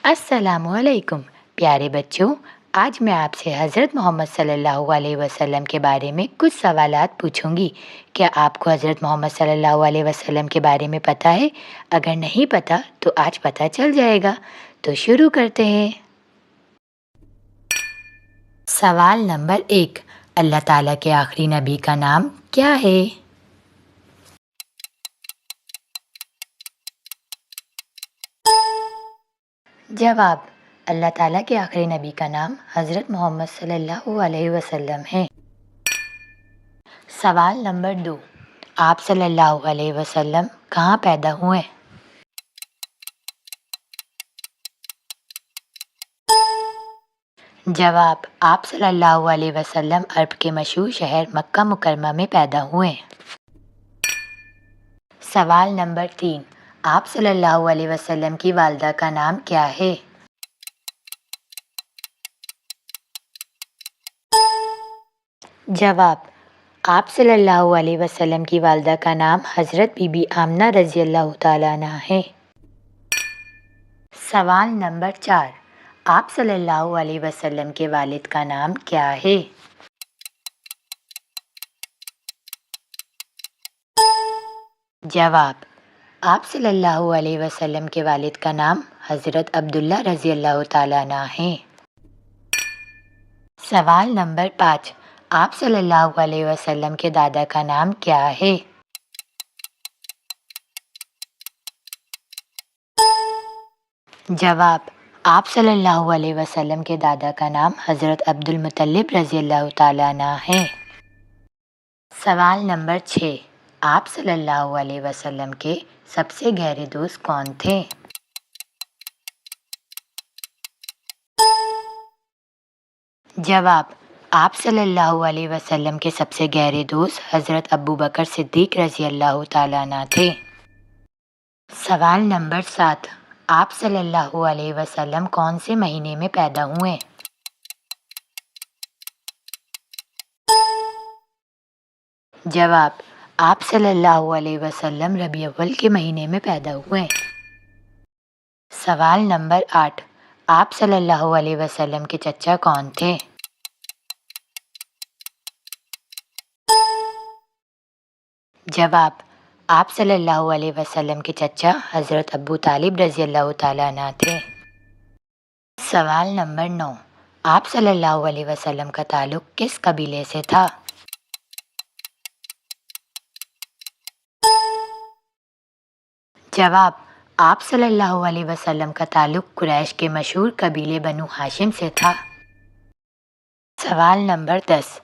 अस्सलामु अलैकुम प्यारे बच्चों। आज मैं आपसे हज़रत मोहम्मद सल्लल्लाहु अलैहि वसल्लम के बारे में कुछ सवालात पूछूंगी। क्या आपको हज़रत मोहम्मद सल्लल्लाहु अलैहि वसल्लम के बारे में पता है? अगर नहीं पता तो आज पता चल जाएगा। तो शुरू करते हैं। सवाल नंबर 1, अल्लाह ताला के आखिरी नबी का नाम क्या है? जवाब, अल्लाह ताला के आखिरी नबी का नाम हज़रत मोहम्मद सल्लल्लाहु अलैहि वसल्लम है। सवाल नंबर 2, आप सल्लल्लाहु अलैहि वसल्लम कहाँ पैदा हुए? जवाब, आप सल्लल्लाहु अलैहि वसल्लम अरब के मशहूर शहर मक्का मुकरमा में पैदा हुए। सवाल नंबर 3, आप सल्लल्लाहु अलैहि वसल्लम की वालिदा का नाम क्या है? जवाब, आप सल्लल्लाहु अलैहि वसल्लम की वालिदा का नाम हज़रत बीबी आमना रज़ियल्लाहु ताला अन्हा है। सवाल नंबर 4, आप सल्लल्लाहु अलैहि वसल्लम के वालिद का नाम क्या है? जवाब, आप सल्लल्लाहु अलैहि वसल्लम के वालिद का नाम हज़रत अब्दुल्ला रज़ियल्लाहु ताला अन्हा है। सवाल नंबर 5, आप सल्लल्लाहु अलैहि वसल्लम के दादा का नाम क्या है? जवाब, आप सल्लल्लाहु अलैहि वसल्लम के दादा का नाम हज़रत अब्दुल मुत्तलिब रज़ियल्लाहु ताला अन्हा है। सवाल नंबर 6, आप सल्लल्लाहु अलैहि वसल्लम के सबसे गहरे दोस्त कौन थे? जवाब, आप सल्लल्लाहु अलैहि वसल्लम के सबसे गहरे दोस्त हज़रत अबू बकर सिद्दीक़ रज़ियल्लाहु ताला अन्हा थे। सवाल नंबर 7, आप सल्लल्लाहु अलैहि वसल्लम कौन से महीने में पैदा हुए? जवाब, आप सल्लल्लाहु अलैहि वसल्लम रबी अव्वल के महीने में पैदा हुए। सवाल नंबर 8, आप सल्लल्लाहु अलैहि वसल्लम के चचा कौन थे? जवाब, आप सल्लल्लाहु अलैहि वसल्लम के चचा हज़रत अबू तालिब रज़ियल्लाहु ताला अन्हा थे। सवाल नंबर 9, आप सल्लल्लाहु अलैहि वसल्लम का ताल्लुक़ किस कबीले से था? जवाब, आप सल्लल्लाहु अलैहि वसल्लम का ताल्लुक़ कुरैश के मशहूर कबीले बनु हाशिम से था। सवाल नंबर 10,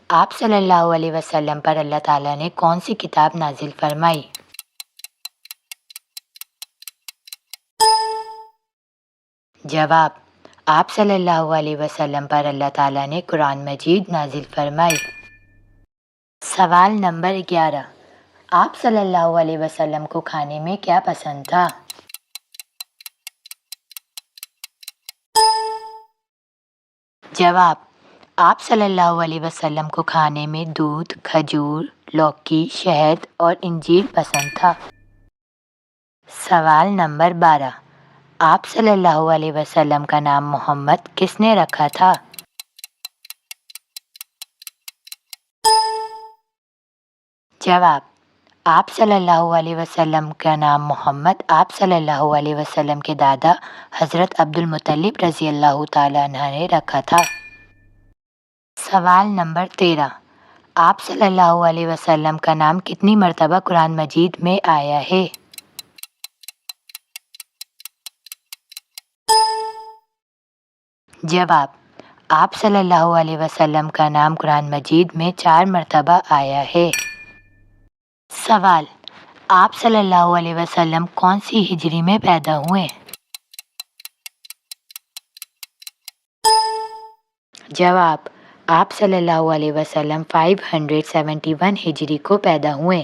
आप सल्लल्लाहु अलैहि वसल्लम पर अल्लाह ताला ने कौन सी किताब नाजिल फरमाई? जवाब, आप सल्लल्लाहु अलैहि वसल्लम पर अल्लाह ताला ने कुरान मजीद नाजिल फरमाई। सवाल नंबर 11, आप सल्लल्लाहु अलैहि वसल्लम को खाने में क्या पसंद था? जवाब, आप सल्लल्लाहु अलैहि वसल्लम को खाने में दूध, खजूर, लौकी, शहद और इंजीर पसंद था। सवाल नंबर 12, आप सल्लल्लाहु अलैहि वसल्लम का नाम मोहम्मद किसने रखा था? जवाब, आप सल्लल्लाहु अलैहि वसल्लम का नाम मोहम्मद आप सल्लल्लाहु अलैहि वसल्लम के दादा हज़रत अब्दुल मुत्तलिब रज़ियल्लाहु ताला अन्हा ने रखा था। सवाल नंबर 13, आप सल्लल्लाहु अलैहि वसल्लम का नाम कितनी मर्तबा कुरान मजीद में आया है? जवाब, आप सल्लल्लाहु अलैहि वसल्लम का नाम कुरान मजीद में 4 मर्तबा आया है। सवाल, आप सल्लल्लाहु अलैहि वसल्लम कौन सी हिजरी में पैदा हुए? जवाब, आप सल्लल्लाहु अलैहि वसल्लम 571 हिजरी को पैदा हुए।